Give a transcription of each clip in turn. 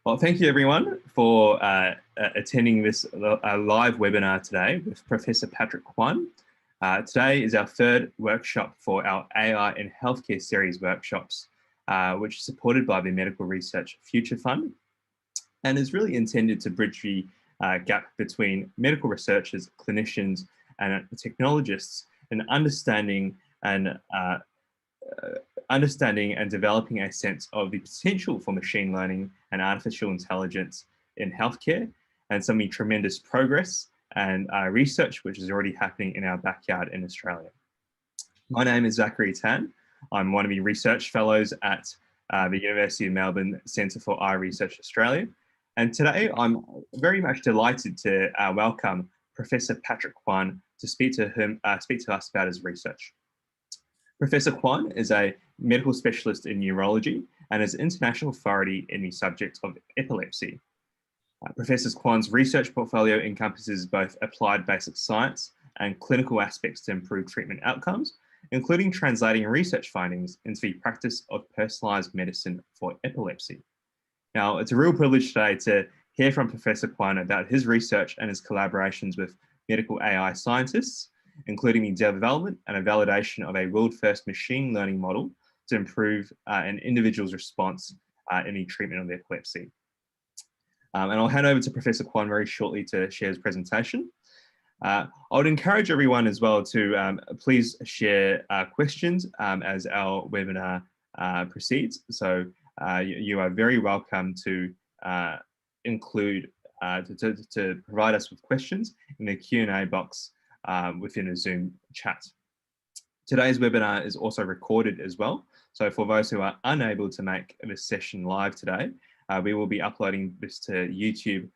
Well, thank you everyone for attending this live webinar today with Professor Patrick Kwan. Today is our third workshop for our AI in Healthcare series workshops, which is supported by the Medical Research Future Fund and is really intended to bridge the gap between medical researchers, clinicians, and technologists in understanding and developing a sense of the potential for machine learning and artificial intelligence in healthcare, and some tremendous progress and research which is already happening in our backyard in Australia. My name is Zachary Tan. I'm one of the research fellows at the University of Melbourne Centre for Eye Research Australia. And today I'm very much delighted to welcome Professor Patrick Kwan to speak to us about his research. Professor Kwan is a medical specialist in neurology and is international authority in the subject of epilepsy. Professor Kwan's research portfolio encompasses both applied basic science and clinical aspects to improve treatment outcomes, including translating research findings into the practice of personalised medicine for epilepsy. Now, it's a real privilege today to hear from Professor Kwan about his research and his collaborations with medical AI scientists, including the development and a validation of a world-first machine learning model to improve an individual's response in the treatment of epilepsy. And I'll hand over to Professor Kwan very shortly to share his presentation. I would encourage everyone as well to please share questions as our webinar proceeds. So you are very welcome to include, to provide us with questions in the Q&A box within a Zoom chat. Today's webinar is also recorded as well. So for those who are unable to make this session live today, we will be uploading this to YouTube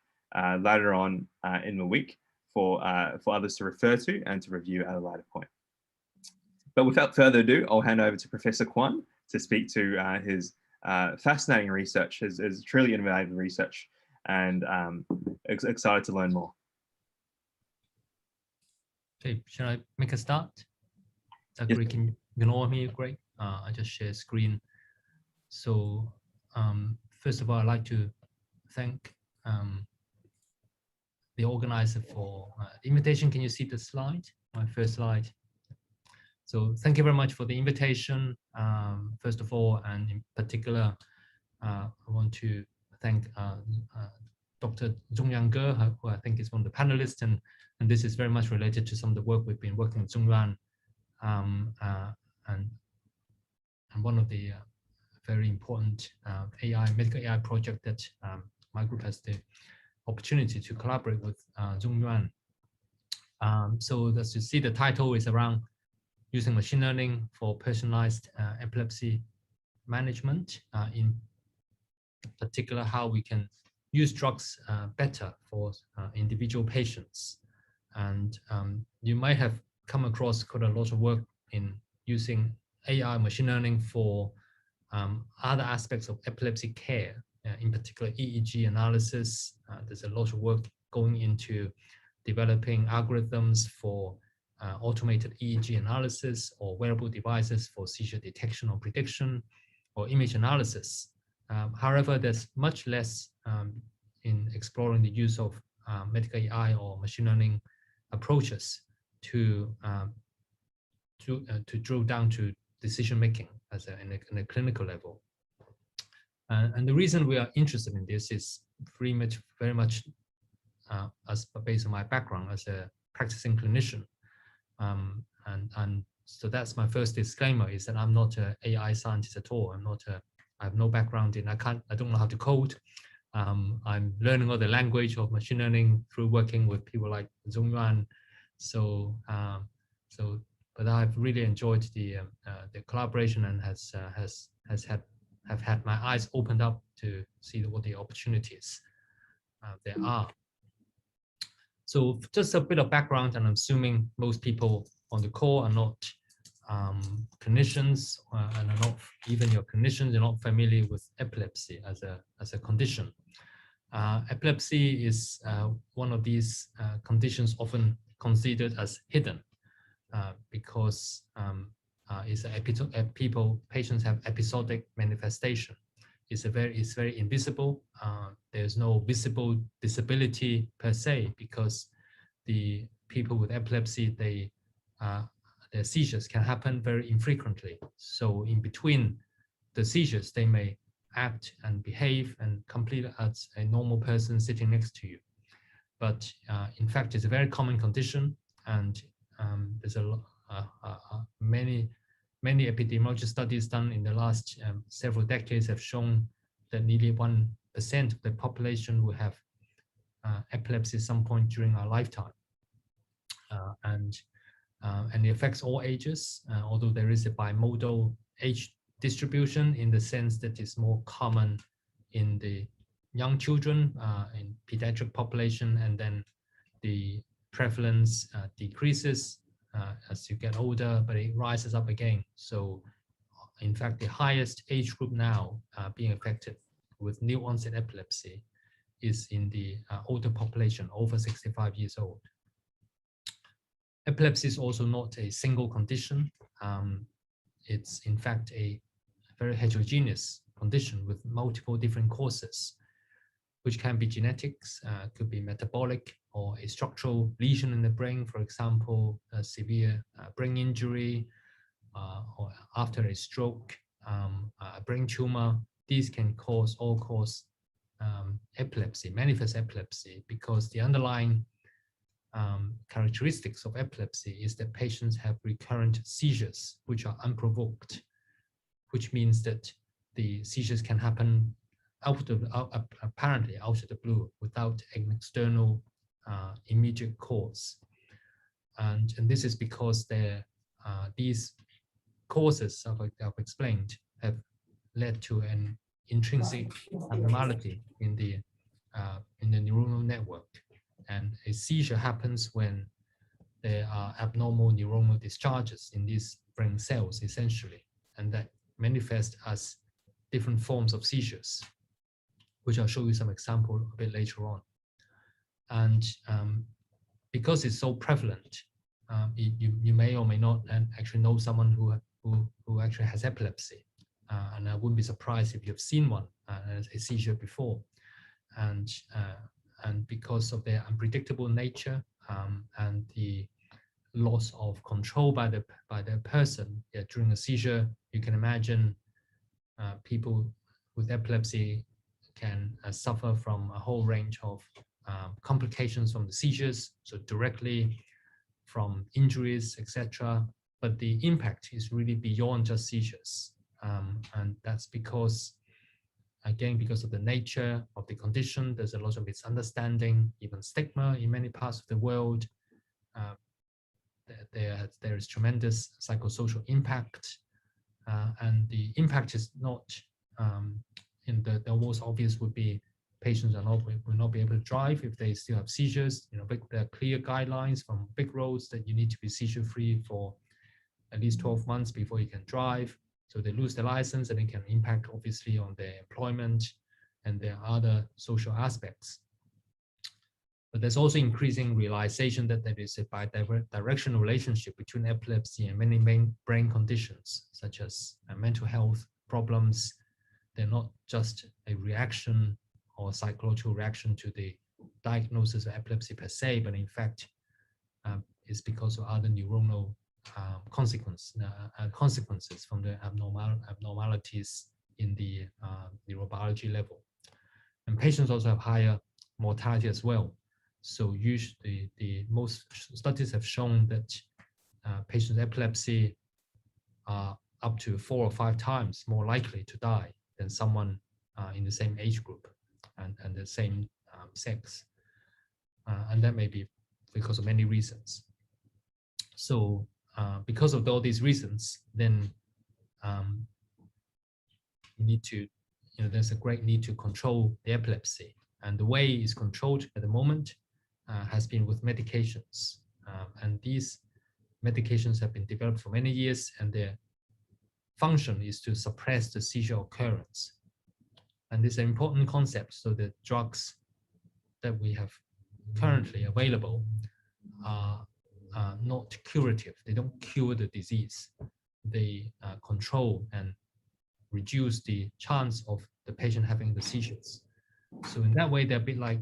later on in the week for others to refer to and to review at a later point. But without further ado, I'll hand over to Professor Kwan to speak to his fascinating research, his truly innovative research, and excited to learn more. Okay, shall I make a start? Zachary, yes. Can you all hear me? Great. I just share screen. So first of all, I'd like to thank the organizer for the invitation. Can you see the slide? My first slide. So thank you very much for the invitation. First of all, and in particular, I want to thank Dr. Zhongyuan Ge, who I think is one of the panelists, and this is very much related to some of the work we've been working with Zhongyuan, and one of the very important medical AI project that my group has the opportunity to collaborate with Zhongyuan. So as you see, the title is around using machine learning for personalized epilepsy management, in particular how we can use drugs better for individual patients. And you might have come across quite a lot of work in using AI machine learning for other aspects of epilepsy care, in particular EEG analysis. There's a lot of work going into developing algorithms for automated EEG analysis or wearable devices for seizure detection or prediction or image analysis. However, there's much less in exploring the use of medical AI or machine learning approaches to drill down to decision making in a clinical level. And the reason we are interested in this is very much based on my background as a practicing clinician. And so that's my first disclaimer, is that I'm not an AI scientist at all. I have no background in, I don't know how to code. I'm learning all the language of machine learning through working with people like Zhongyuan. But I've really enjoyed the collaboration and have had my eyes opened up to see what the opportunities there are. So just a bit of background, and I'm assuming most people on the call are not clinicians, and are not even your clinicians are not familiar with epilepsy as a condition. Epilepsy is one of these conditions often considered as hidden because patients have episodic manifestation. is very invisible. There's no visible disability per se, because the people with epilepsy, their seizures can happen very infrequently. So in between the seizures, they may act and behave and complete as a normal person sitting next to you. But in fact, it's a very common condition, and there's many epidemiology studies done in the last several decades have shown that nearly 1% of the population will have epilepsy at some point during our lifetime. And it affects all ages, although there is a bimodal age distribution in the sense that it's more common in the young children, in pediatric population, and then the prevalence decreases as you get older, but it rises up again. So in fact, the highest age group now being affected with new onset epilepsy is in the older population, over 65 years old. Epilepsy is also not a single condition. It's in fact a very heterogeneous condition with multiple different causes, which can be genetics, could be metabolic, or a structural lesion in the brain, for example, a severe brain injury, or after a stroke, a brain tumor. These can all cause epilepsy, manifest epilepsy, because the underlying characteristics of epilepsy is that patients have recurrent seizures which are unprovoked, which means that the seizures can happen apparently out of the blue without an external immediate cause. And this is because these causes I've explained have led to an intrinsic abnormality in the neuronal network. And a seizure happens when there are abnormal neuronal discharges in these brain cells, essentially, and that manifest as different forms of seizures, which I'll show you some example a bit later on. And because it's so prevalent, you may or may not actually know someone who actually has epilepsy. And I wouldn't be surprised if you've seen one, a seizure before. And because of their unpredictable nature and the loss of control by the person during a seizure, you can imagine people with epilepsy can suffer from a whole range of complications from the seizures, so directly from injuries, etc. But the impact is really beyond just seizures. And that's because, again, because of the nature of the condition, there's a lot of misunderstanding, even stigma in many parts of the world. There is tremendous psychosocial impact. And the impact is not, in the most obvious would be patients will not be able to drive if they still have seizures. There are clear guidelines from big roads that you need to be seizure-free for at least 12 months before you can drive. So they lose their license, and it can impact obviously on their employment and their other social aspects. But there's also increasing realization that there is a bidirectional relationship between epilepsy and many main brain conditions, such as mental health problems. They're not just a reaction or psychological reaction to the diagnosis of epilepsy per se, but in fact, it's because of other neuronal consequences from the abnormalities in the neurobiology level. And patients also have higher mortality as well. So usually the most studies have shown that patients with epilepsy are up to 4 or 5 times more likely to die than someone in the same age group and the same sex. And that may be because of many reasons. So because of all these reasons, then you need to, there's a great need to control the epilepsy. And the way it's controlled at the moment has been with medications. And these medications have been developed for many years, and their function is to suppress the seizure occurrence. And this is an important concept. So the drugs that we have currently available are not curative. They don't cure the disease. They control and reduce the chance of the patient having the seizures. So in that way, they're a bit like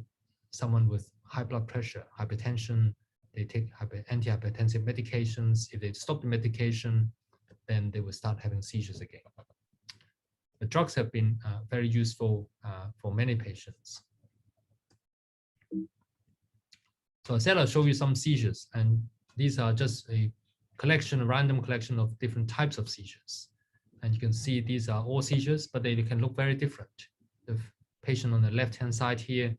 someone with high blood pressure, hypertension. They take antihypertensive medications. If they stop the medication, then they will start having seizures again. The drugs have been very useful for many patients. So I said I'll show you some seizures, and these are just a random collection of different types of seizures. And you can see these are all seizures, but they can look very different. The patient on the left-hand side here,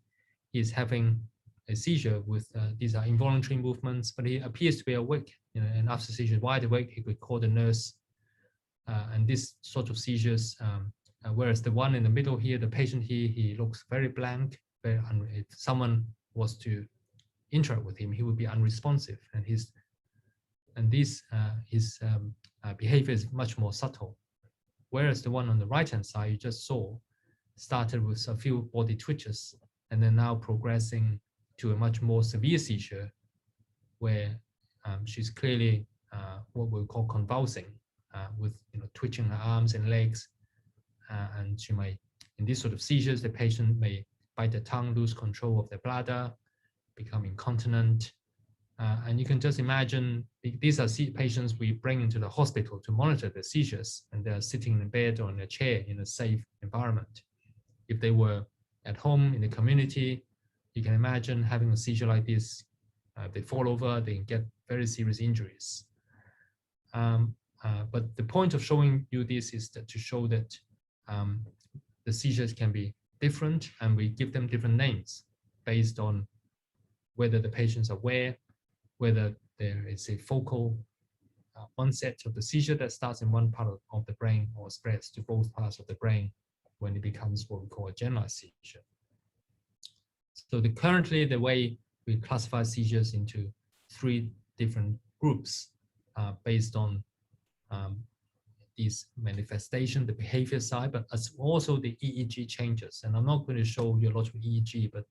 he is having a seizure with, these are involuntary movements, but he appears to be awake, and after seizure, wide awake, he could call the nurse. And this sort of seizures, whereas the one in the middle here, the patient here, he looks very blank, if someone was to interact with him, he would be unresponsive, and his behavior is much more subtle. Whereas the one on the right-hand side you just saw started with a few body twitches, and then now progressing to a much more severe seizure, where she's clearly what we call convulsing, with twitching her arms and legs, and she might, in these sort of seizures, the patient may bite the tongue, lose control of the bladder, become incontinent. And you can just imagine, these are patients we bring into the hospital to monitor the seizures, and they're sitting in a bed or in a chair in a safe environment. If they were at home in the community, you can imagine having a seizure like this. They fall over, they can get very serious injuries. But the point of showing you this is to show that the seizures can be different, and we give them different names based on whether the patient's aware, whether there is a focal onset of the seizure that starts in one part of the brain or spreads to both parts of the brain when it becomes what we call a generalized seizure. So currently, the way we classify seizures into 3 different groups based on these manifestation, the behavior side, but as also the EEG changes. And I'm not going to show you a lot of EEG, but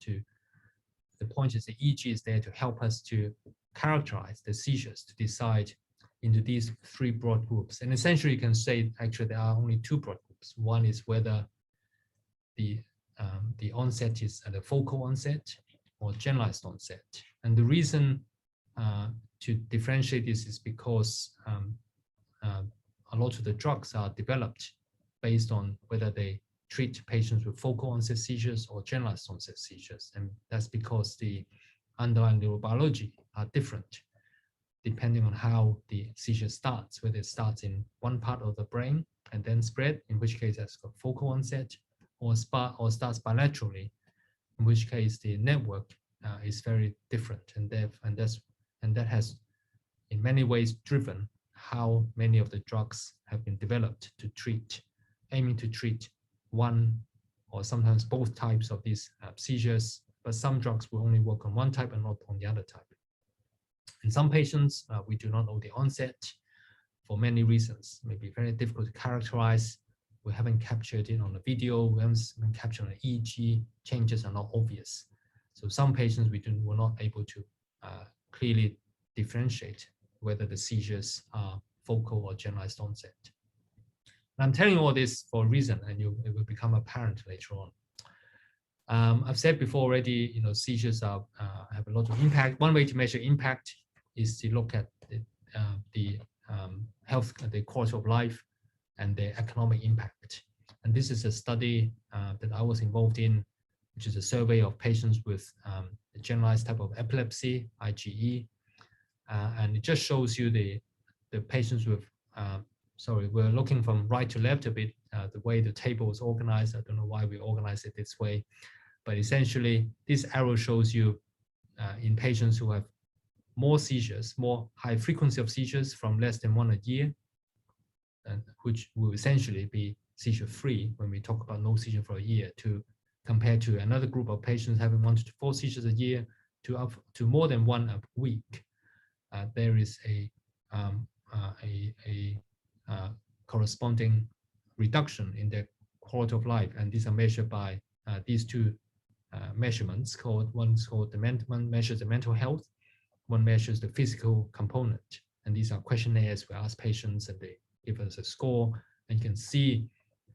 the point is the EEG is there to help us to characterize the seizures, to decide into these 3 broad groups. And essentially you can say actually there are only 2 broad groups. One is whether the onset is at a focal onset or generalized onset. And the reason to differentiate this is because a lot of the drugs are developed based on whether they treat patients with focal onset seizures or generalized onset seizures. And that's because the underlying neurobiology are different depending on how the seizure starts, whether it starts in one part of the brain and then spread, in which case that's got focal onset, or starts bilaterally, in which case the network is very different. And that has in many ways driven how many of the drugs have been developed to treat, aiming to treat one or sometimes both types of these seizures, but some drugs will only work on one type and not on the other type. In some patients, we do not know the onset for many reasons. It may be very difficult to characterize. We haven't captured it on the video. We haven't captured on the EEG. Changes are not obvious. So some patients we're not able to clearly differentiate whether the seizures are focal or generalized onset. And I'm telling you all this for a reason, and it will become apparent later on. I've said before already, seizures have a lot of impact. One way to measure impact is to look at the health, the quality of life, and the economic impact. And this is a study that I was involved in, which is a survey of patients with a generalized type of epilepsy, IGE, and it just shows you the patients with. Sorry, we're looking from right to left a bit, the way the table is organized. I don't know why we organize it this way, but essentially this arrow shows you in patients who have more seizures, more high frequency of seizures from less than 1 a year, and which will essentially be seizure-free when we talk about no seizure for a year, to compare to another group of patients having 1 to 4 seizures a year to up to more than 1 a week. There is a corresponding reduction in their quality of life, and these are measured by these 2 measurements. One's called one measures the mental health, one measures the physical component, and these are questionnaires we ask patients, and they give us a score. And you can see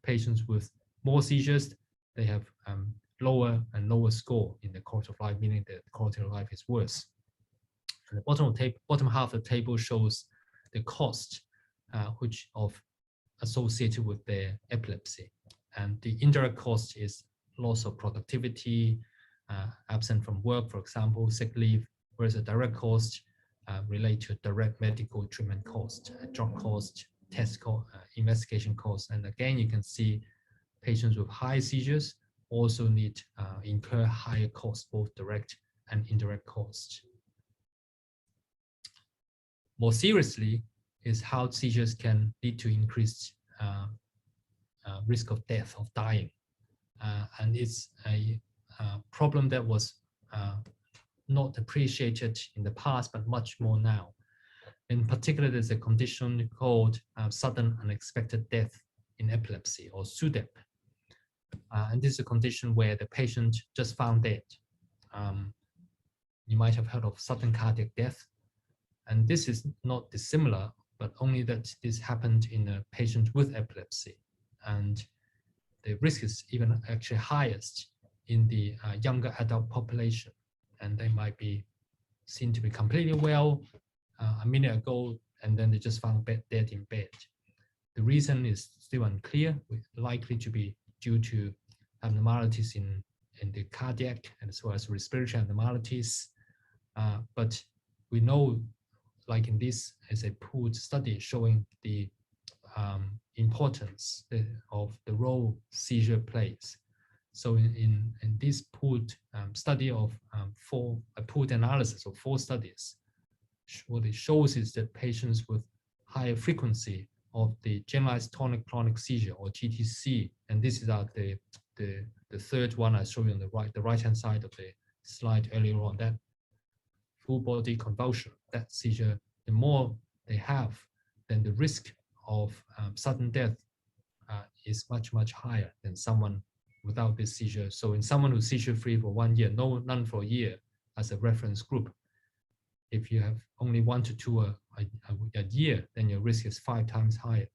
patients with more seizures, they have lower and lower score in the quality of life, meaning that the quality of life is worse. And the bottom half of the table shows the cost which of associated with their epilepsy. And the indirect cost is loss of productivity, absent from work, for example, sick leave, whereas the direct cost relate to direct medical treatment cost, drug cost, test cost, investigation cost. And again, you can see patients with high seizures also need incur higher costs, both direct and indirect costs. More seriously is how seizures can lead to increased risk of death, of dying. And it's a problem that was not appreciated in the past, but much more now. In particular, there's a condition called sudden unexpected death in epilepsy, or SUDEP. And this is a condition where the patient just found dead. You might have heard of sudden cardiac death. And this is not dissimilar, but only that this happened in a patient with epilepsy. And the risk is even actually highest in the younger adult population. And they might be seen to be completely well a minute ago, and then they just found dead in bed. The reason is still unclear, likely to be due to abnormalities in the cardiac and as well as respiratory abnormalities. But we know, like in this, is a pooled study showing the importance of the role seizure plays. So in this pooled study of a pooled analysis of 4 studies, what it shows is that patients with higher frequency of the generalized tonic-clonic seizure, or GTC, and this is the third one I showed you on the right-hand side of the slide earlier on, that full body convulsion, that seizure, the more they have, then the risk of sudden death is much, much higher than someone without this seizure. So in someone who's seizure-free for 1 year, none for a year as a reference group, if you have only 1 to 2 a year, then your risk is 5 times higher.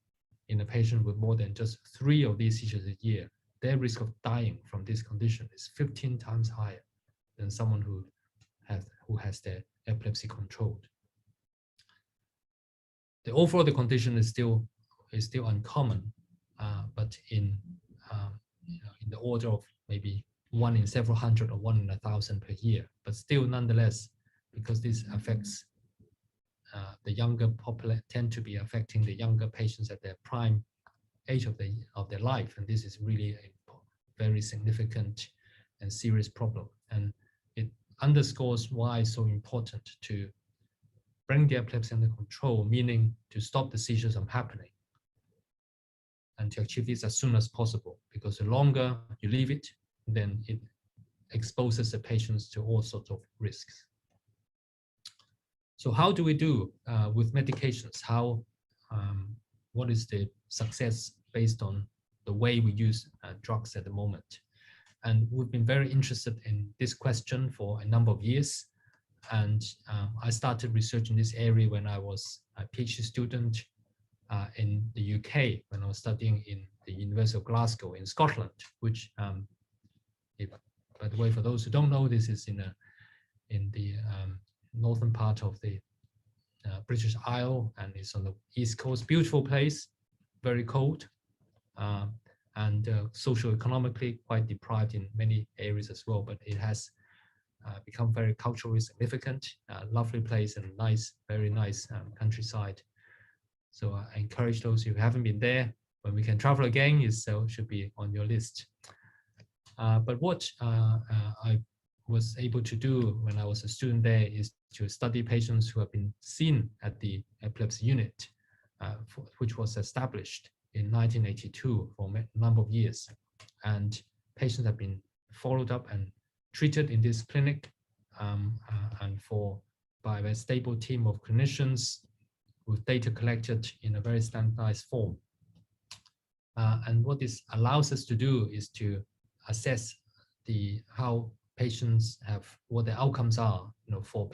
In a patient with more than just 3 of these seizures a year, their risk of dying from this condition is 15 times higher than someone who has their epilepsy controlled. The overall, the condition is still uncommon, but in the order of maybe 1 in several hundred or 1 in 1,000 per year. But still, nonetheless, because this affects the younger population, tend to be affecting the younger patients at their prime age of their life, and this is really a very significant and serious problem. And it underscores why it's so important to bring the epilepsy under control, meaning to stop the seizures from happening, and to achieve this as soon as possible, because the longer you leave it, then it exposes the patients to all sorts of risks. So how do we do with medications? What is the success based on the way we use drugs at the moment? And we've been very interested in this question for a number of years. And I started research in this area when I was a PhD student in the UK, when I was studying in the University of Glasgow in Scotland, which, by the way, for those who don't know, this is in the northern part of the British Isle, and it's on the east coast. Beautiful place, very cold, and socio-economically quite deprived in many areas as well, but it has become very culturally significant, lovely place, and nice, very nice countryside. So I encourage those who haven't been there, when we can travel again, it should be on your list. But what I was able to do when I was a student there is to study patients who have been seen at the epilepsy unit, which was established in 1982 for a number of years. And patients have been followed up and treated in this clinic and by a stable team of clinicians with data collected in a very standardized form. And what this allows us to do is to assess how patients what the outcomes are, for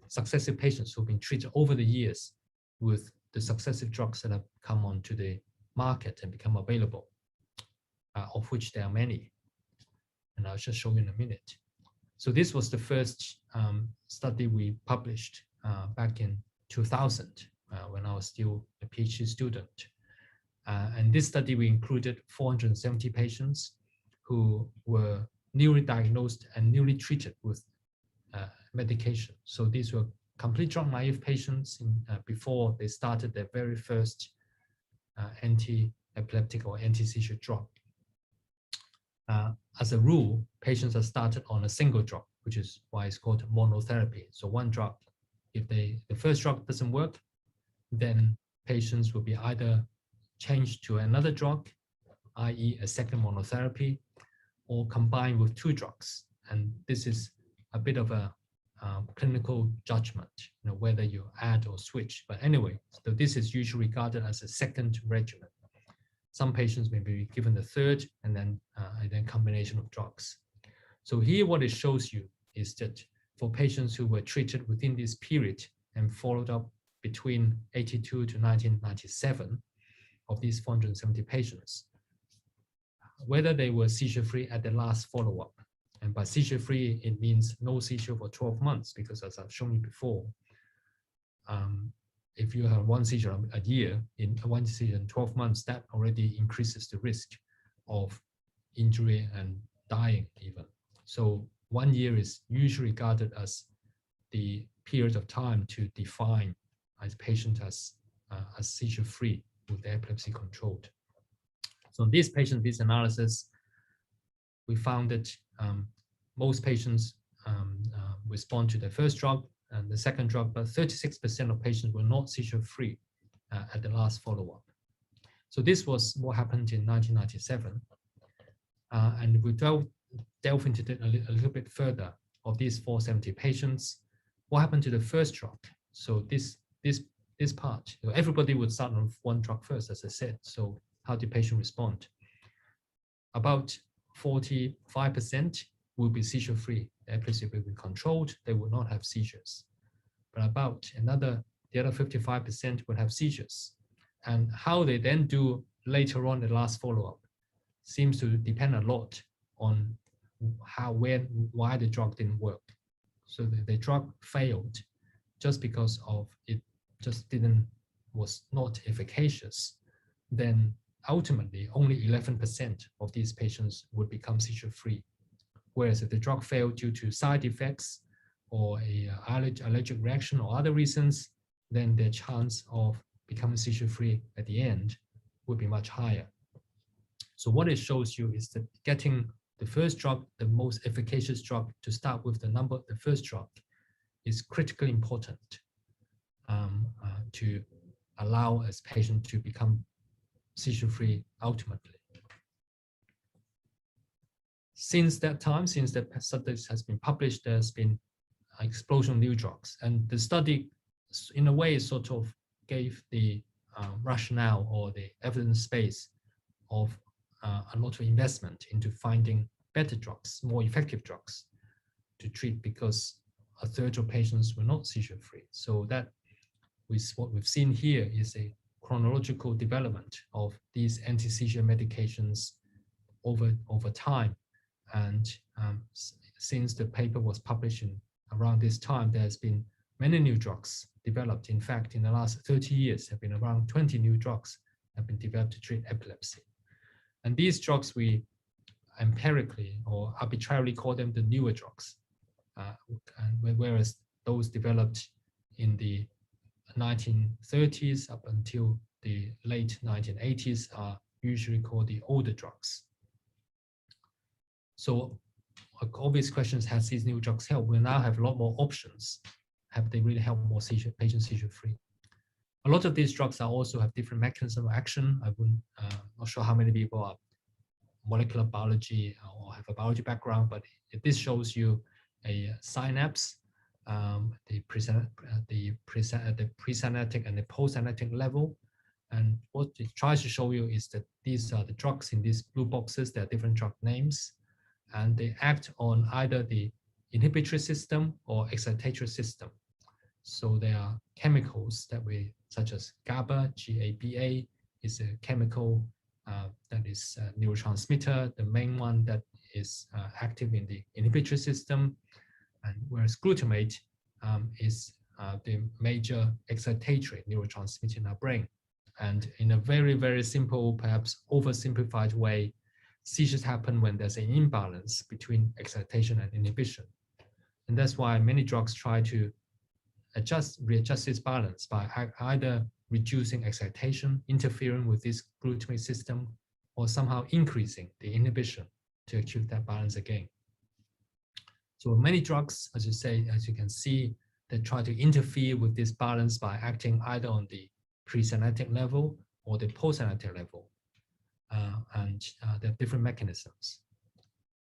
successive patients who've been treated over the years with the successive drugs that have come onto the market and become available. of which there are many. And I'll just show you in a minute. So this was the first study we published back in 2000 when I was still a PhD student. And this study, we included 470 patients who were newly diagnosed and newly treated with medication. So these were complete drug naive patients before they started their very first anti-epileptic or anti-seizure drug. As a rule, patients are started on a single drug, which is why it's called monotherapy. So one drug. If the first drug doesn't work, then patients will be either changed to another drug, i.e. a second monotherapy, or combined with two drugs. And this is a bit of a clinical judgment, whether you add or switch. But anyway, so this is usually regarded as a second regimen. Some patients may be given the third and then combination of drugs. So here what it shows you is that for patients who were treated within this period and followed up between 82 to 1997 of these 470 patients, whether they were seizure-free at the last follow-up. And by seizure-free, it means no seizure for 12 months, because as I've shown you before, if you have one seizure a year, in 12 months, that already increases the risk of injury and dying even. So 1 year is usually regarded as the period of time to define a patient as seizure-free with the epilepsy controlled. So in this patient, this analysis, we found that most patients respond to the first drug and the second drug, but 36% of patients were not seizure-free at the last follow-up. So this was what happened in 1997. And we delve into it a little bit further of these 470 patients. What happened to the first drug? So this part, everybody would start on one drug first, as I said. So how did patient respond? About 45% will be seizure-free. The epilepsy will be controlled. They will not have seizures. But the other 55% will have seizures. And how they then do later on the last follow-up seems to depend a lot on why the drug didn't work. So the drug failed just because of it was not efficacious. Then ultimately, only 11% of these patients would become seizure-free. Whereas if the drug failed due to side effects or an allergic reaction or other reasons, then their chance of becoming seizure-free at the end would be much higher. So what it shows you is that getting the first drug, the most efficacious drug, to start with the first drug, is critically important to allow a patient to become seizure-free ultimately. Since that time, since the study has been published, there's been an explosion of new drugs. And the study, in a way, sort of gave the rationale or the evidence base of a lot of investment into finding better drugs, more effective drugs to treat, because a third of patients were not seizure-free. So that what we've seen here is a chronological development of these anti-seizure medications over time. And since the paper was published around this time, there's been many new drugs developed. In fact, in the last 30 years, have been around 20 new drugs have been developed to treat epilepsy. And these drugs, we empirically or arbitrarily call them the newer drugs, whereas those developed in the 1930s up until the late 1980s are usually called the older drugs. So obvious questions, has these new drugs helped? We now have a lot more options. Have they really helped more patients seizure-free? A lot of these drugs also have different mechanisms of action. Not sure how many people are molecular biology or have a biology background, but this shows you a synapse, the presynaptic and the postsynaptic level. And what it tries to show you is that these are the drugs in these blue boxes. There are different drug names, and they act on either the inhibitory system or excitatory system. So there are chemicals that such as GABA, G-A-B-A is a chemical that is neurotransmitter, the main one that is active in the inhibitory system, and whereas glutamate is the major excitatory neurotransmitter in our brain. And in a very, very simple, perhaps oversimplified way, seizures happen when there's an imbalance between excitation and inhibition. And that's why many drugs try to readjust this balance by either reducing excitation, interfering with this glutamate system, or somehow increasing the inhibition to achieve that balance again. So many drugs, as you can see, they try to interfere with this balance by acting either on the presynaptic level or the postsynaptic level. And there are different mechanisms.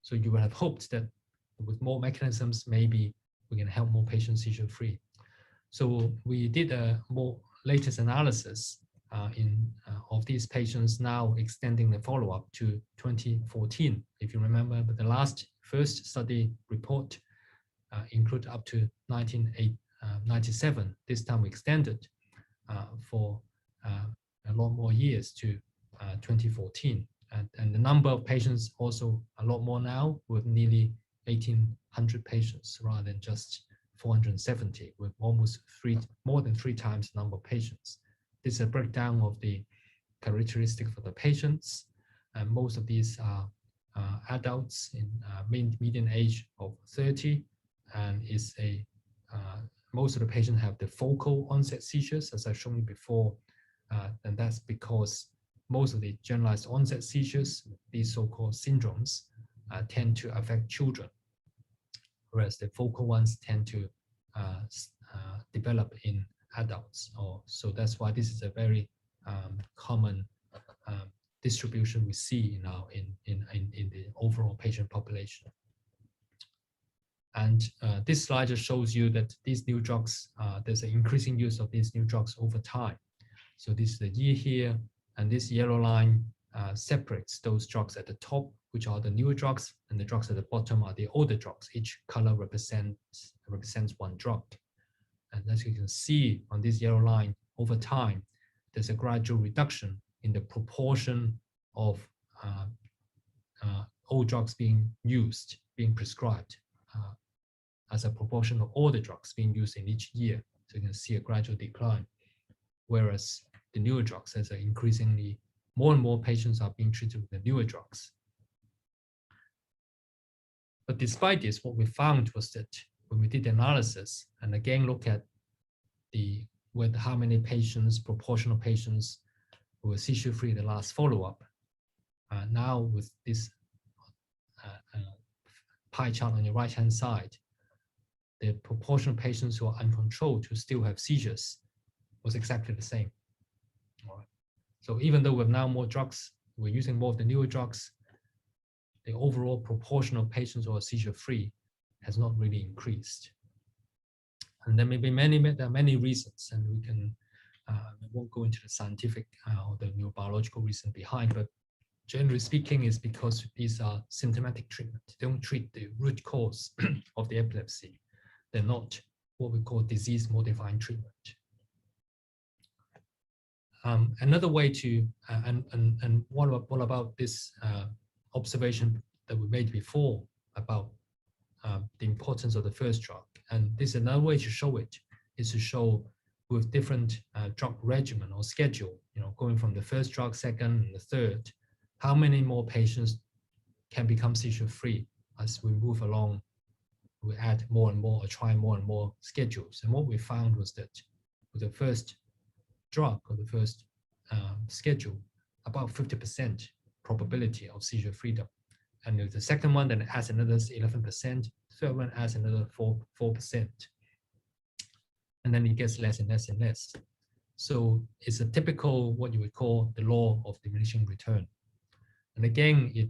So you would have hoped that with more mechanisms, maybe we can help more patients seizure-free. So we did a more latest analysis of these patients, now extending the follow-up to 2014. If you remember, but the first study report included up to 1997. This time we extended for a lot more years to 2014. And the number of patients also a lot more now, with nearly 1,800 patients rather than just 470, with almost more than three times the number of patients. This is a breakdown of the characteristics for the patients. And most of these are adults in median age of 30, and most of the patients have the focal onset seizures, as I've shown you before, and that's because most of the generalized onset seizures, these so-called syndromes, tend to affect children, whereas the focal ones tend to develop in adults. So that's why this is a very common distribution we see now in the overall patient population. And this slide just shows you that these new drugs, there's an increasing use of these new drugs over time. So this is the year here, and this yellow line separates those drugs at the top, which are the newer drugs, and the drugs at the bottom are the older drugs. Each color represents one drug. And as you can see on this yellow line, over time, there's a gradual reduction in the proportion of old drugs being prescribed as a proportion of all the drugs being used in each year. So you can see a gradual decline. Whereas the newer drugs, as increasingly more and more patients are being treated with the newer drugs. But despite this, what we found was that when we did the analysis, and again look at how many patients, proportion of patients who were seizure-free in the last follow-up, now with this pie chart on your right-hand side, the proportion of patients who are uncontrolled who still have seizures was exactly the same. All right. So even though we have now more drugs, we're using more of the newer drugs, the overall proportion of patients who are seizure-free has not really increased. And there may be there are many reasons, and we won't go into the scientific or the neurobiological reason behind, but generally speaking, is because these are symptomatic treatment. They don't treat the root cause of the epilepsy. They're not what we call disease-modifying treatment. Another way to, and what about this observation that we made before about the importance of the first drug? And this is another way to show it, is to show with different drug regimen or schedule, going from the first drug, second, and the third, how many more patients can become seizure-free as we move along. We add more and more, or try more and more schedules. And what we found was that with the first drug or the first schedule, about 50% probability of seizure freedom. And with the second one, then it adds another 11%, third one adds another 4%. And then it gets less and less and less. So it's a typical, what you would call the law of diminishing return. And again, it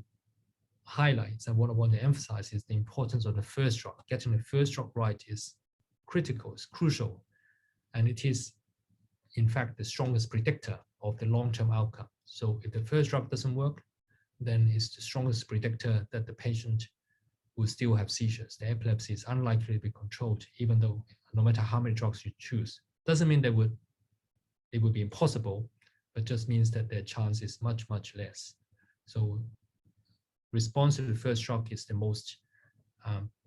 highlights, and what I want to emphasize is the importance of the first drug. Getting the first drug right is critical, it's crucial. And it is, in fact, the strongest predictor of the long-term outcome. So if the first drug doesn't work, then it's the strongest predictor that the patient will still have seizures. The epilepsy is unlikely to be controlled, even though no matter how many drugs you choose. Doesn't mean it would be impossible, but just means that their chance is much, much less. So response to the first drug is the most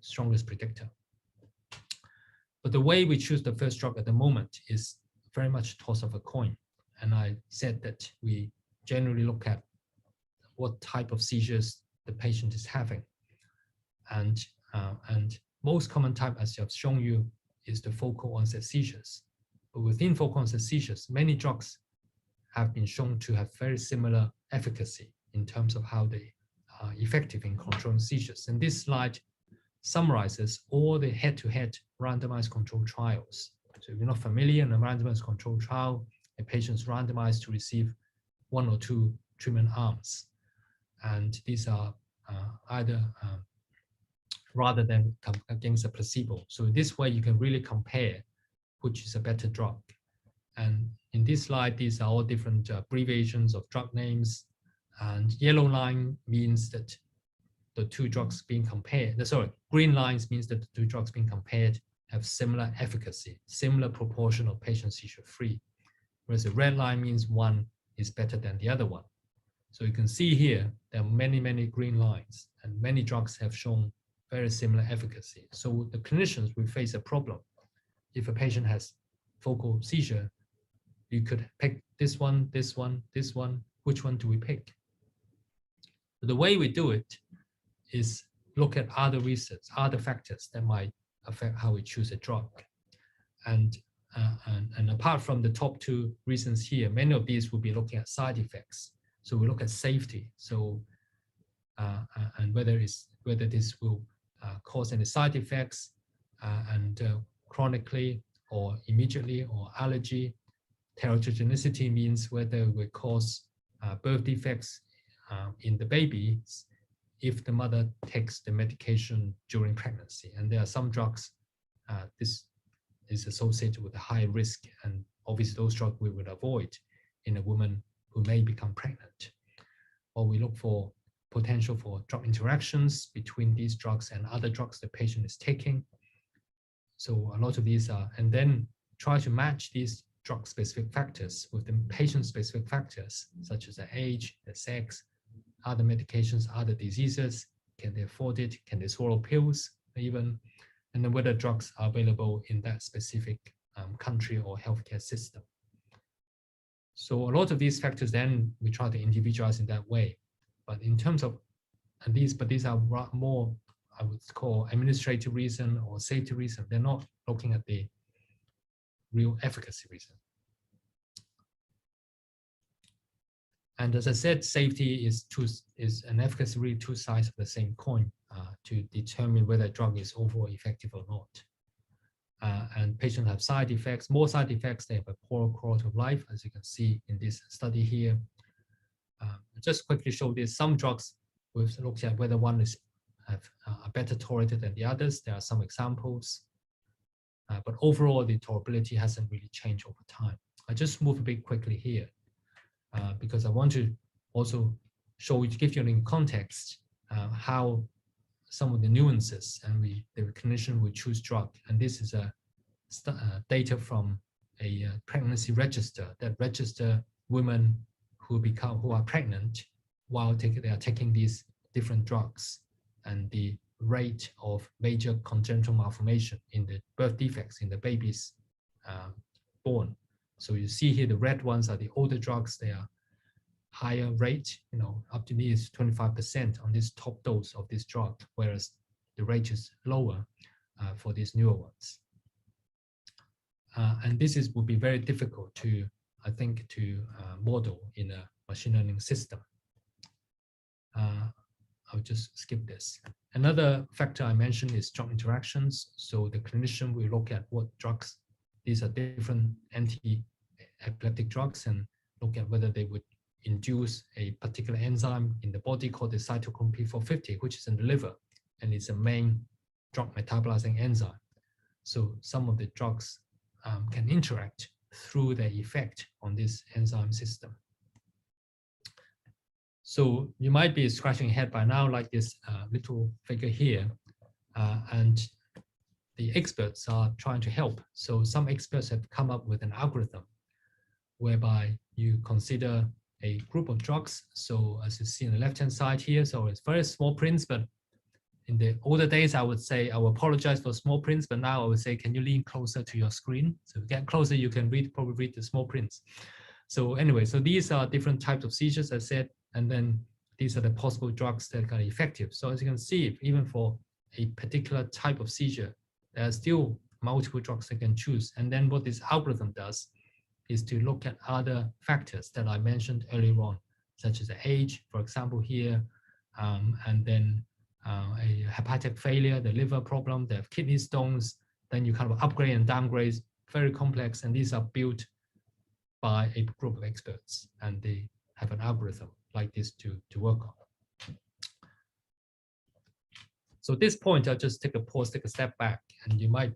strongest predictor. But the way we choose the first drug at the moment is very much toss of a coin. And I said that we generally look at what type of seizures the patient is having. And most common type, as I've shown you, is the focal onset seizures. But within focal onset seizures, many drugs have been shown to have very similar efficacy in terms of how they are effective in controlling seizures. And this slide summarizes all the head-to-head randomized controlled trials. So if you're not familiar, in a randomized controlled trial, a patient is randomized to receive 1 or 2 treatment arms. And these are either rather than against a placebo. So this way you can really compare which is a better drug. And in this slide, these are all different abbreviations of drug names. And yellow line means that the two drugs being compared, green lines means that the two drugs being compared have similar efficacy, similar proportion of patients seizure-free. Whereas the red line means one is better than the other one. So you can see here, there are many, many green lines, and many drugs have shown very similar efficacy. So the clinicians will face a problem. If a patient has focal seizure, you could pick this one, this one, this one. Which one do we pick? The way we do it is look at other research, other factors that might affect how we choose a drug. And apart from the top 2 reasons here, many of these will be looking at side effects. So we look at safety. So and whether this will cause any side effects chronically or immediately, or allergy. Teratogenicity means whether it will cause birth defects in the babies if the mother takes the medication during pregnancy. And there are some drugs, this is associated with a high risk, and obviously those drugs we would avoid in a woman who may become pregnant. Or we look for potential for drug interactions between these drugs and other drugs the patient is taking. So a lot of these are, and then try to match these drug-specific factors with the patient-specific factors, such as the age, the sex, other medications, other diseases. Can they afford it? Can they swallow pills even? And then whether drugs are available in that specific country or healthcare system. So a lot of these factors, then we try to individualize in that way. But in terms of, these are more, I would call, administrative reason or safety reason. They're not looking at the real efficacy reason. And as I said, safety is an efficacy, really 2 sides of the same coin to determine whether a drug is overall effective or not. And patients have side effects, more side effects, they have a poorer quality of life, as you can see in this study here. Just quickly show this, some drugs, we've looked at whether one is are better tolerated than the others. There are some examples. But overall, the tolerability hasn't really changed over time. I just move a bit quickly here because I want to also give you in context how some of the nuances and the clinician will choose drug. And this is data from a pregnancy register that register women who are pregnant while they are taking these different drugs, and the rate of major congenital malformation in the birth defects in the babies born. So you see here the red ones are the older drugs. They are higher rate, up to nearly 25% on this top dose of this drug, whereas the rate is lower for these newer ones. And this would be very difficult to, I think, to model in a machine learning system. I'll just skip this. Another factor I mentioned is drug interactions. So the clinician will look at what drugs, these are different anti-epileptic drugs, and look at whether they would induce a particular enzyme in the body called the cytochrome P450, which is in the liver, and it's a main drug metabolizing enzyme. So some of the drugs can interact through their effect on this enzyme system. So you might be scratching your head by now, like this little figure here, and the experts are trying to help. So some experts have come up with an algorithm whereby you consider a group of drugs. So as you see on the left-hand side here, so it's very small prints, but in the older days, I would say, I will apologize for small prints, but now I would say, can you lean closer to your screen? So get closer, you can probably read the small prints. So anyway, so these are different types of seizures, I said, and then these are the possible drugs that are effective. So as you can see, even for a particular type of seizure, there are still multiple drugs they can choose. And then what this algorithm does is to look at other factors that I mentioned earlier on, such as the age, for example, here, and then a hepatic failure, the liver problem, they have kidney stones, then you kind of upgrade and downgrade, very complex, and these are built by a group of experts, and they have an algorithm like this to work on. So at this point, I'll just take a pause, take a step back, and you might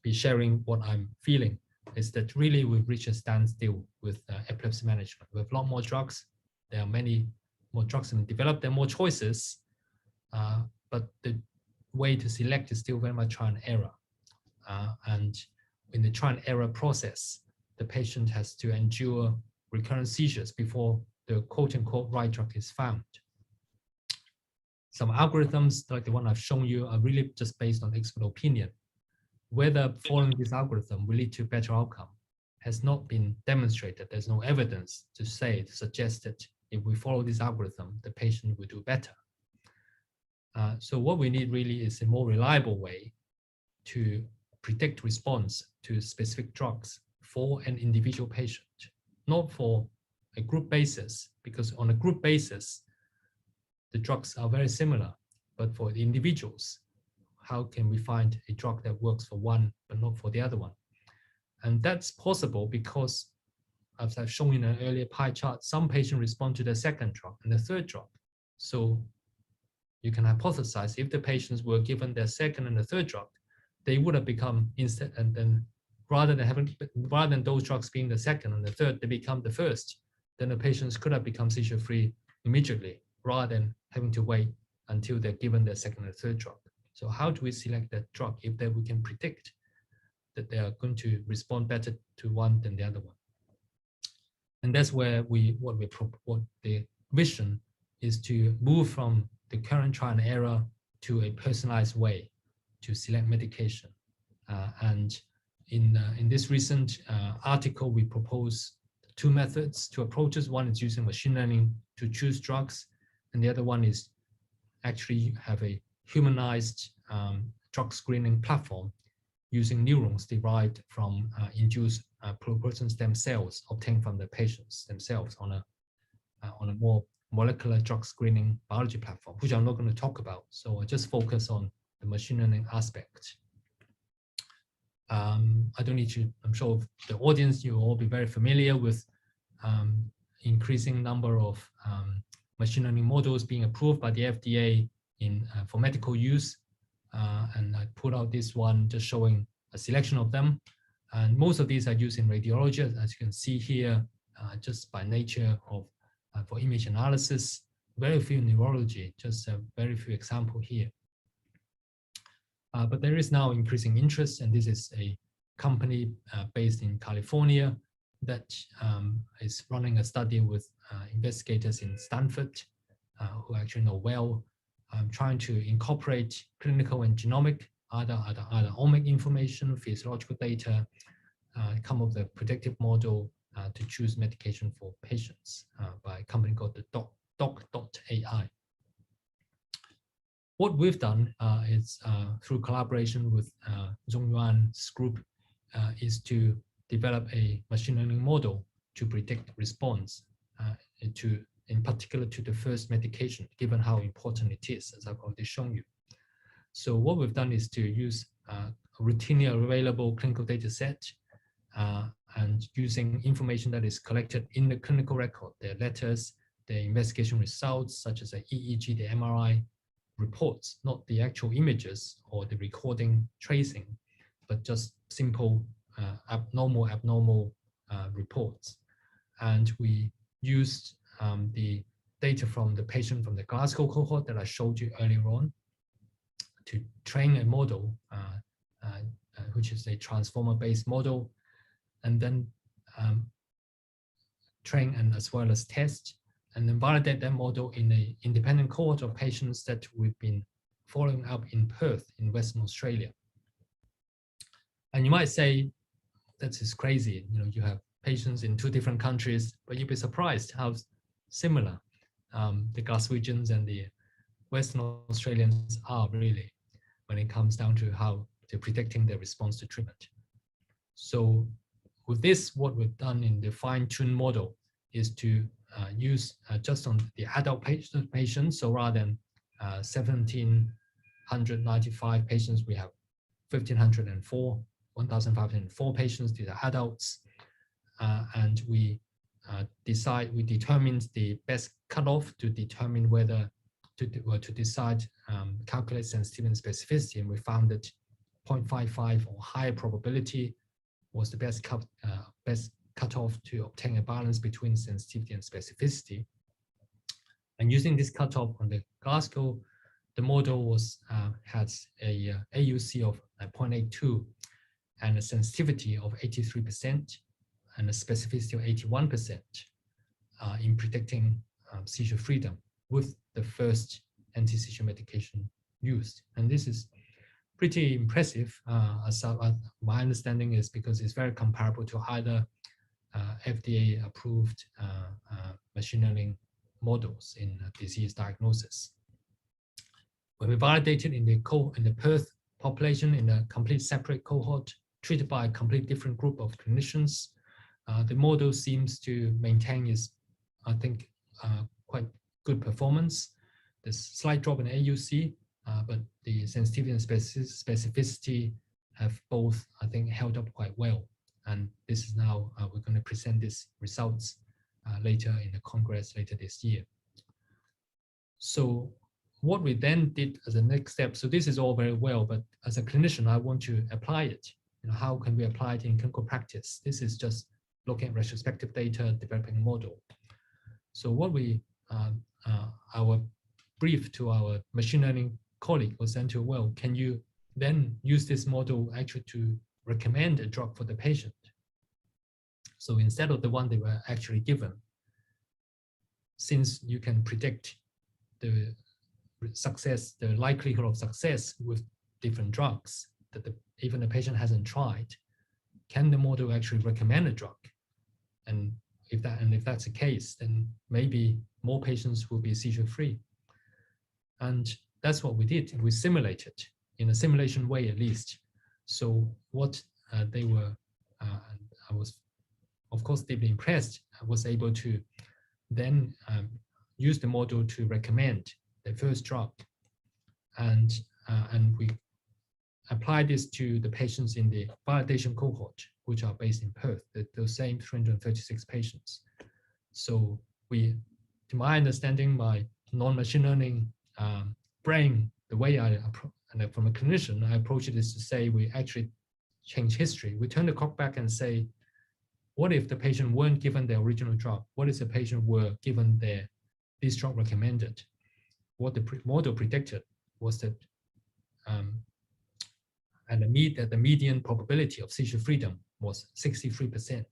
be sharing what I'm feeling is that really we've reached a standstill with epilepsy management. We have a lot more drugs. There are many more drugs being developed. There are more choices, but the way to select is still very much trial and error. And in the trial and error process, the patient has to endure recurrent seizures before the quote-unquote right drug is found. Some algorithms, like the one I've shown you, are really just based on expert opinion. Whether following this algorithm will lead to better outcome has not been demonstrated. There's no evidence to suggest that if we follow this algorithm, the patient will do better. So what we need really is a more reliable way to predict response to specific drugs for an individual patient, not for a group basis, because on a group basis, the drugs are very similar, but for the individuals, how can we find a drug that works for one, but not for the other one? And that's possible because, as I've shown in an earlier pie chart, some patients respond to the second drug and the third drug. So you can hypothesize if the patients were given their second and the third drug, they would have become instead, and then rather than those drugs being the second and the third, they become the first, then the patients could have become seizure-free immediately, rather than having to wait until they're given their second and third drug. So how do we select that drug if we can predict that they are going to respond better to one than the other one? And that's where what the vision is to move from the current trial and error to a personalized way to select medication. And in this recent article, we propose two methods, two approaches. One is using machine learning to choose drugs, and the other one is actually have a humanized drug screening platform using neurons derived from induced pluripotent stem cells obtained from the patients themselves on a more molecular drug screening biology platform, which I'm not going to talk about. So I just focus on the machine learning aspect. I don't need to, I'm sure the audience, you will all be very familiar with increasing number of machine learning models being approved by the FDA for medical use. And I put out this one just showing a selection of them. And most of these are used in radiology, as you can see here, just by nature of for image analysis. Very few in neurology, just a very few examples here. But there is now increasing interest, and this is a company based in California that is running a study with investigators in Stanford who actually know well, trying to incorporate clinical and genomic, either omic information, physiological data, come up with a predictive model to choose medication for patients by a company called the doc.ai. What we've done is through collaboration with Zongyuan's group is to develop a machine learning model to predict response in particular to the first medication, given how important it is, as I've already shown you. So what we've done is to use a routinely available clinical data set and using information that is collected in the clinical record, their letters, their investigation results, such as the EEG, the MRI reports, not the actual images or the recording tracing, but just simple abnormal reports. And we used the data from the patient from the Glasgow cohort that I showed you earlier on to train a model, which is a transformer-based model, and then train and as well as test, and then validate that model in an independent cohort of patients that we've been following up in Perth in Western Australia. And you might say, that is crazy. You have patients in 2 different countries, but you'd be surprised how similar the Glaswegians and the Western Australians are really when it comes down to how they're predicting their response to treatment. So with this, what we've done in the fine-tuned model is to use just on the adult patients. So rather than 1,795 patients, we have 1,504 patients. These are adults, and we determined the best cutoff to determine whether to decide calculate sensitivity and specificity, and we found that 0.55 or higher probability was the best cutoff to obtain a balance between sensitivity and specificity. And using this cutoff on the Glasgow, the model has a AUC of 0.82 and a sensitivity of 83% and a specificity of 81% in predicting seizure freedom with the first anti-seizure medication used. And this is pretty impressive, as my understanding is because it's very comparable to other FDA-approved machine learning models in disease diagnosis. When we validated in the Perth population in a complete separate cohort treated by a complete different group of clinicians, the model seems to maintain its, I think, quite good performance. There's a slight drop in AUC, but the sensitivity and specificity have both, I think, held up quite well. And this is now, we're going to present these results later in the Congress later this year. So what we then did as a next step, so this is all very well, but as a clinician, I want to apply it. How can we apply it in clinical practice? This is just looking at retrospective data, developing a model. So what our brief to our machine learning colleague was then to, well, can you then use this model actually to recommend a drug for the patient? So instead of the one they were actually given, since you can predict the success, the likelihood of success with different drugs that even the patient hasn't tried, can the model actually recommend a drug? And if that's the case, then maybe more patients will be seizure-free. And that's what we did. We simulated in a simulation way, at least. So what they were, I was, of course, deeply impressed. I was able to then use the model to recommend the first drug, and we applied this to the patients in the validation cohort, which are based in Perth, those same 336 patients. So we, to my understanding, my non-machine learning brain, the way and from a clinician, I approach it is to say we actually change history. We turn the clock back and say, what if the patient weren't given the original drug? What if the patient were given this drug recommended? What the model predicted was that the median probability of seizure freedom was 63%.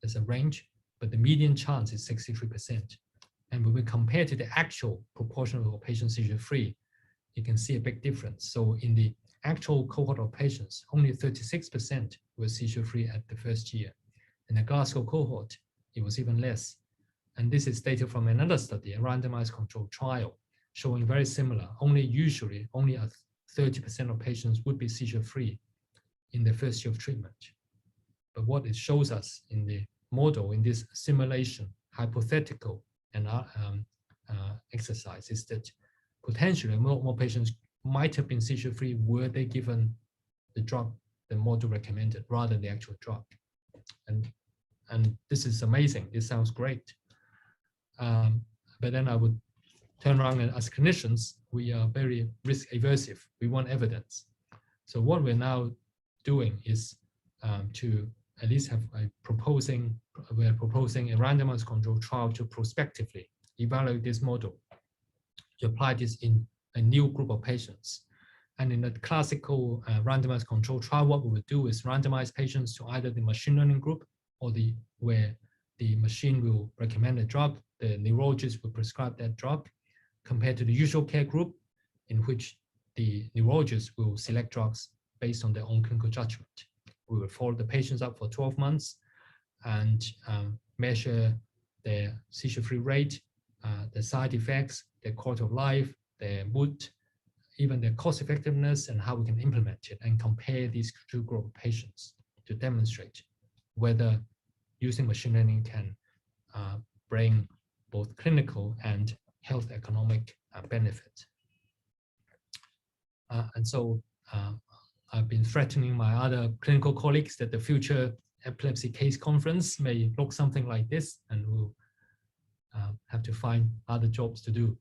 There's a range, but the median chance is 63%. And when we compare to the actual proportion of patients seizure-free, you can see a big difference. So in the actual cohort of patients, only 36% were seizure-free at the first year. In the Glasgow cohort, it was even less. And this is data from another study, a randomized controlled trial, showing very similar. Usually only 30% of patients would be seizure-free in the first year of treatment. But what it shows us in the model, in this simulation, hypothetical and exercise, is that potentially more patients might have been seizure-free were they given the drug the model recommended rather than the actual drug. And this is amazing. This sounds great. But then I would turn around and as clinicians, we are very risk aversive. We want evidence. So what we're now doing is to at least have we're proposing a randomized controlled trial to prospectively evaluate this model, to apply this in a new group of patients. And in the classical randomized controlled trial, what we would do is randomize patients to either the machine learning group or where the machine will recommend a drug, the neurologist will prescribe that drug, compared to the usual care group, in which the neurologist will select drugs based on their own clinical judgment. We will follow the patients up for 12 months and measure their seizure-free rate, the side effects, their quality of life, their mood, even their cost effectiveness, and how we can implement it, and compare these two group of patients to demonstrate whether using machine learning can bring both clinical and health economic benefit. And so I've been threatening my other clinical colleagues that the future epilepsy case conference may look something like this, and we'll have to find other jobs to do.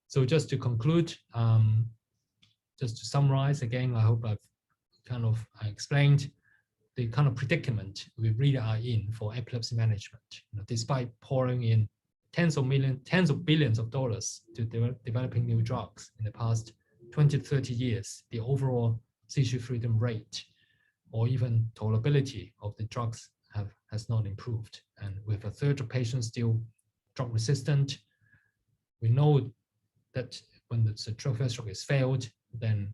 So just to conclude, just to summarize again, I hope I've kind of explained the kind of predicament we really are in for epilepsy management. Despite pouring in tens of billions of dollars to developing new drugs in the past 20 to 30 years, the overall seizure freedom rate or even tolerability of the drugs has not improved. And with a third of patients still drug resistant, we know that when the first drug is failed, then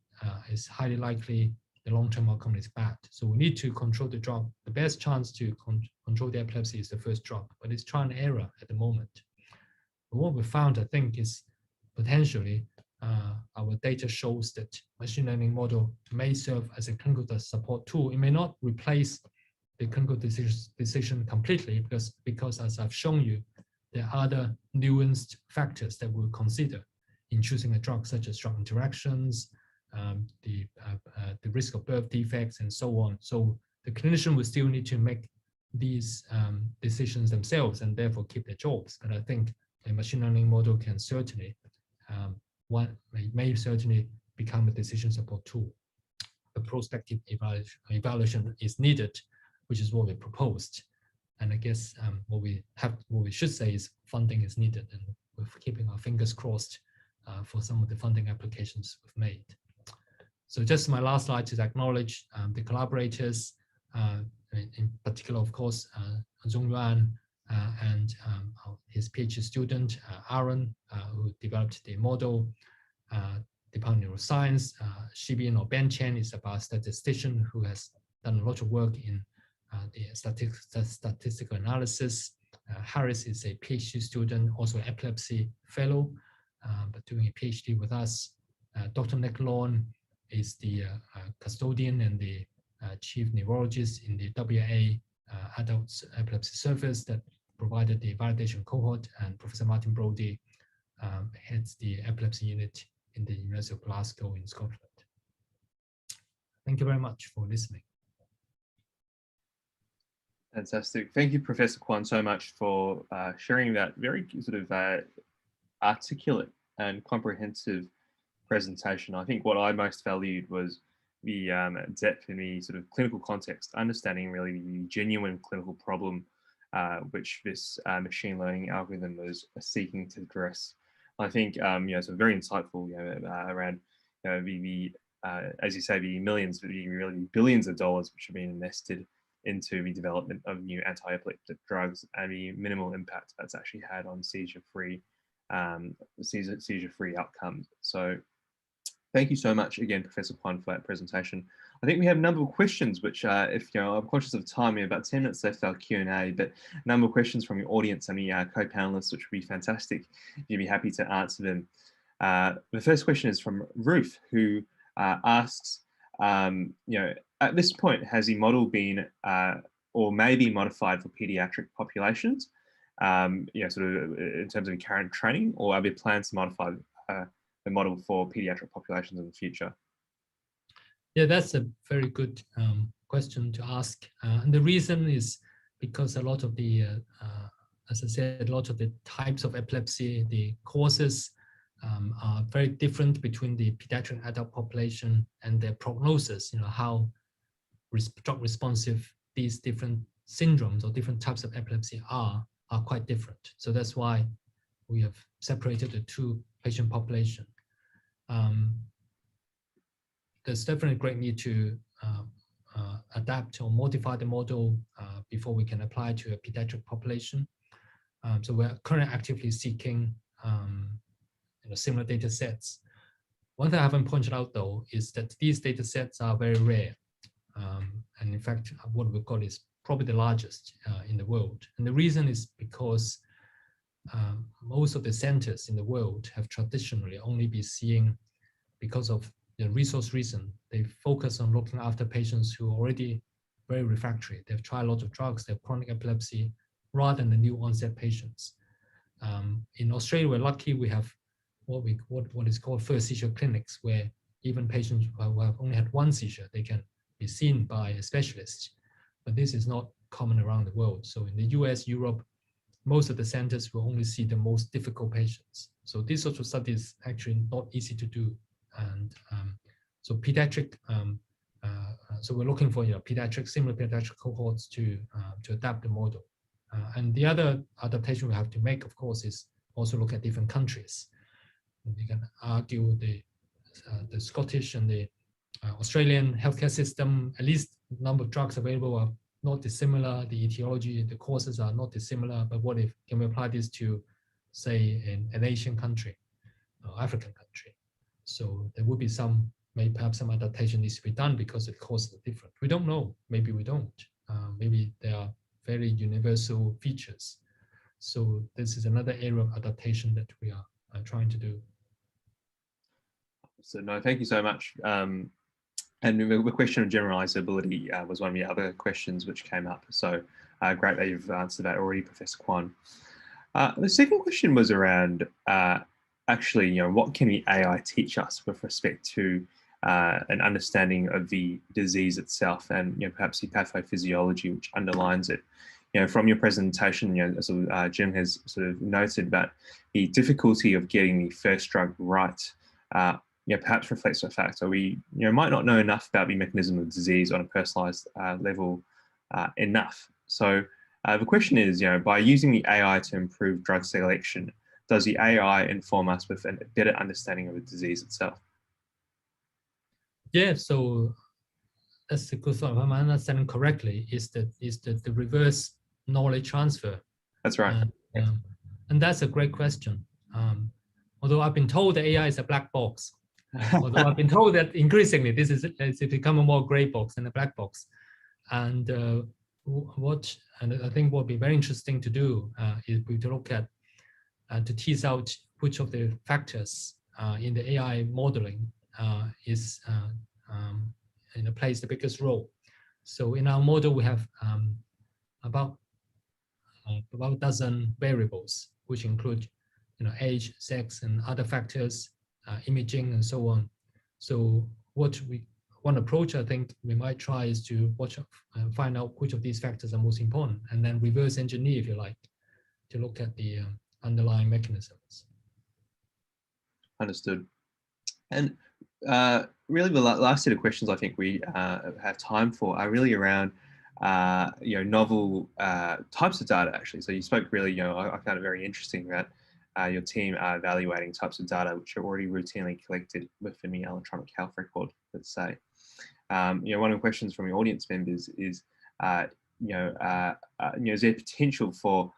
it's highly likely the long-term outcome is bad. So we need to control the drug. The best chance to control the epilepsy is the first drug, but it's trial and error at the moment. But what we found, I think, is potentially our data shows that machine learning model may serve as a clinical support tool. It may not replace the clinical decision completely, because as I've shown you, there are other nuanced factors that we'll consider in choosing a drug, such as drug interactions, the risk of birth defects, and so on. So the clinician will still need to make these decisions themselves and therefore keep their jobs. But I think a machine learning model can certainly, may certainly become a decision support tool. A prospective evaluation is needed, which is what we proposed. And I guess what we should say is funding is needed, and we're keeping our fingers crossed for some of the funding applications we've made. So just my last slide to acknowledge the collaborators, in particular, of course, Zhongyuan and his PhD student, Aaron, who developed the model, Department of Neuroscience. Shibin or Ben Chen is a biostatistician who has done a lot of work in the statistical analysis. Harris is a PhD student, also an epilepsy fellow, but doing a PhD with us. Dr. Nick Lawn is the custodian and the chief neurologist in the WA Adult Epilepsy Service that provided the validation cohort, and Professor Martin Brodie heads the epilepsy unit in the University of Glasgow in Scotland. Thank you very much for listening. Fantastic. Thank you, Professor Kwan, so much for sharing that very sort of articulate and comprehensive presentation. I think what I most valued was the depth in the sort of clinical context, understanding really the genuine clinical problem which this machine learning algorithm was seeking to address. I think it's very insightful, around the as you say, the millions, really billions of dollars which have been invested into the development of new anti-epileptic drugs, and the minimal impact that's actually had on seizure-free outcomes. So thank you so much again, Professor Kwan, for that presentation. I think we have a number of questions, which if I'm conscious of time, we have about 10 minutes left our Q&A, but a number of questions from the audience and the co-panelists, which would be fantastic if you'd be happy to answer them. The first question is from Ruth, who asks, at this point, has the model been or may be modified for pediatric populations, sort of in terms of current training, or are there plans to modify the model for pediatric populations in the future? Yeah, that's a very good question to ask. And the reason is because a lot of the, as I said, a lot of the types of epilepsy, the causes are very different between the pediatric and adult population, and their prognosis, how drug responsive these different syndromes or different types of epilepsy are quite different. So that's why we have separated the two patient population. There's definitely a great need to adapt or modify the model before we can apply to a pediatric population. So we're currently actively seeking similar data sets. One thing I haven't pointed out though is that these data sets are very rare. And in fact, what we've got is probably the largest in the world. And the reason is because most of the centers in the world have traditionally only been seeing, because of the resource reason, they focus on looking after patients who are already very refractory. They've tried a lot of drugs, they have chronic epilepsy, rather than the new onset patients. In Australia, we're lucky we have what is called first seizure clinics, where even patients who have only had one seizure, they can be seen by a specialist. But this is not common around the world. So in the US, Europe, most of the centers will only see the most difficult patients. So these sorts of studies actually not easy to do. And so pediatric, so we're looking for similar pediatric cohorts to adapt the model. And the other adaptation we have to make, of course, is also look at different countries. And you can argue the Scottish and the Australian healthcare system, at least the number of drugs available are not dissimilar. The etiology, the causes are not dissimilar. But what if can we apply this to, say, an Asian country or African country? So there would be perhaps some adaptation needs to be done because the causes are different. We don't know. Maybe we don't. Maybe there are very universal features. So this is another area of adaptation that we are trying to do. So no, thank you so much. And the question of generalizability was one of the other questions which came up. So great that you've answered that already, Professor Kwan. The second question was around actually, what can the AI teach us with respect to an understanding of the disease itself and perhaps the pathophysiology which underlines it. From your presentation, Jim has sort of noted about the difficulty of getting the first drug right. Perhaps reflects the fact that we might not know enough about the mechanism of disease on a personalized level enough. So the question is, by using the AI to improve drug selection, does the AI inform us with a better understanding of the disease itself? Yeah, so that's a good thought. If I'm understanding correctly, is the reverse knowledge transfer. That's right. And that's a great question. Although I've been told the AI is a black box. Although I've been told that increasingly it's becoming more gray box than a black box. And I think what would be very interesting to do is to look at to tease out which of the factors in the AI modeling plays the biggest role. So in our model, we have about a dozen variables, which include age, sex, and other factors, imaging, and so on. So one approach I think we might try is to find out which of these factors are most important, and then reverse engineer, if you like, to look at the underlying mechanisms. Understood. And really, the last set of questions I think we have time for are really around novel types of data, actually. So you spoke really, I found it very interesting that your team are evaluating types of data which are already routinely collected within the electronic health record, let's say. One of the questions from the audience members is, is there potential for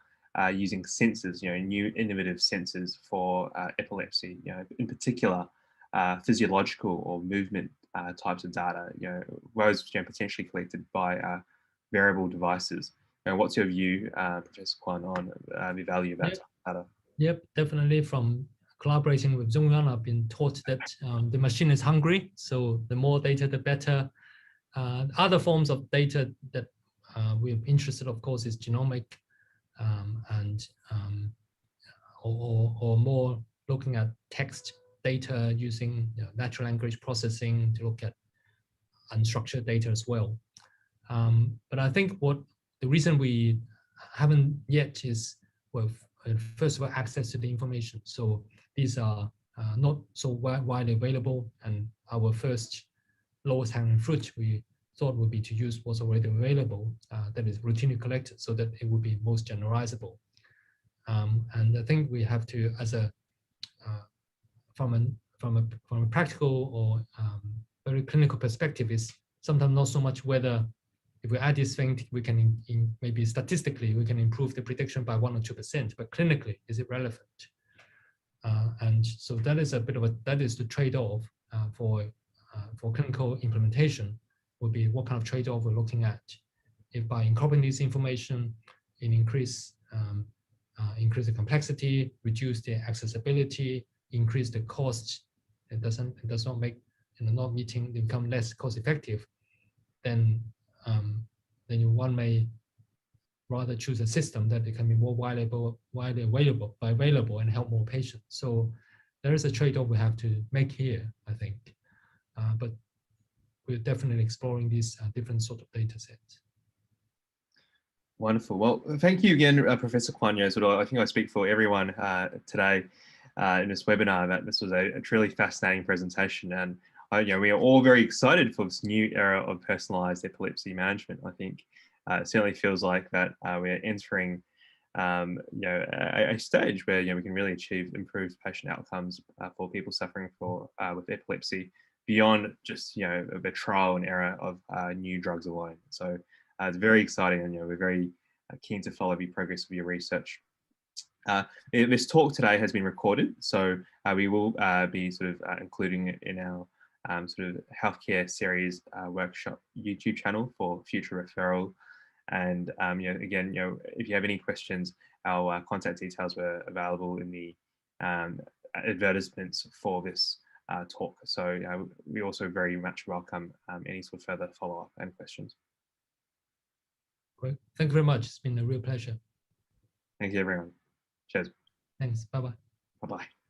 using sensors, new innovative sensors for epilepsy, in particular, physiological or movement types of data, those potentially collected by wearable devices. What's your view, Professor Kwan, on the value of that type of data? Yep, definitely. From collaborating with Zhongyuan, I've been taught that the machine is hungry, so the more data, the better. Other forms of data that we're interested, of course, is genomic or more looking at text data using natural language processing to look at unstructured data as well. But I think the reason we haven't yet is, well, first of all, access to the information. So these are not so widely available, and our first lowest hanging fruit we thought would be to use what's already available that is routinely collected, so that it would be most generalizable. And I think we have to, from a practical or very clinical perspective, is sometimes not so much whether if we add this thing, we can maybe statistically we can improve the prediction by 1 or 2%, but clinically, is it relevant? And so that is a bit of that is the trade-off for clinical implementation. Would be what kind of trade-off we're looking at. If by incorporating this information, it increase the complexity, reduce the accessibility, increase the cost, it does not make not meeting, they become less cost effective, then one may rather choose a system that it can be more widely available and help more patients. So there is a trade-off we have to make here, I think. But we're definitely exploring these different sort of data sets. Wonderful. Well, thank you again, Professor Kwan. I think I speak for everyone today in this webinar that this was a truly fascinating presentation, and we are all very excited for this new era of personalised epilepsy management. I think it certainly feels like that we're entering a stage where we can really achieve improved patient outcomes for people suffering with epilepsy beyond just the trial and error of new drugs alone. So it's very exciting, and we're very keen to follow the progress of your research. This talk today has been recorded, so we will be sort of including it in our sort of healthcare series workshop YouTube channel for future referral. And again, if you have any questions, our contact details were available in the advertisements for this talk. So we also very much welcome any sort of further follow-up and questions. Great. Thank you very much. It's been a real pleasure. Thank you, everyone. Cheers. Thanks. Bye-bye. Bye-bye.